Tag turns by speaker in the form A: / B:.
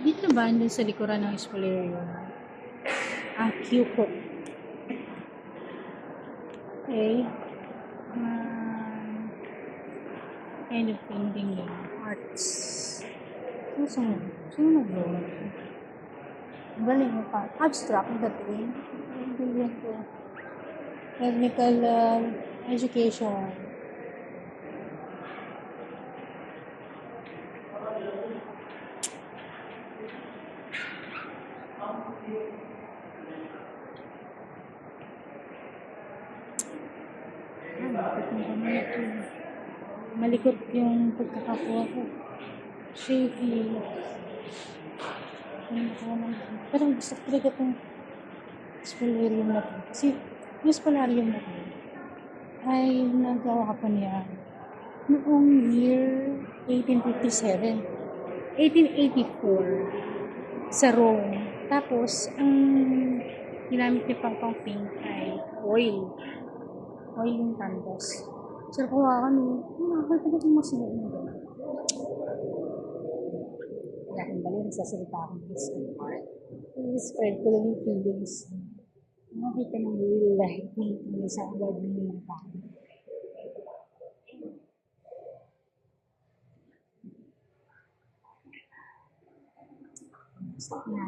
A: Dito na ba andun sa likuran ng espolero? Ang Q-hook. Okay. Kind of painting yun. Arts. Susunod. Susunod yun. Galing mo pa. Abstract ang dating. Galing ko. Technical education. Malikot yung pagkakakuha ko. Shaky. Parang gusto ko talaga itong spolarium na ito. Kasi yung spolarium na ito ay nagawa pa niya noong year 1857. 1884 sa Rome. Tapos, ang ginamit niya pang paint ay oil. Oil yung canvas. So, kuha ka no. Nakakita ko itong masigaw na gano'n. Kaya ang bali, nagsasalita akong discomfort. I-describe ko lang yung feelings. Nakakita ng real life painting sa award ng mga tao. Stop na.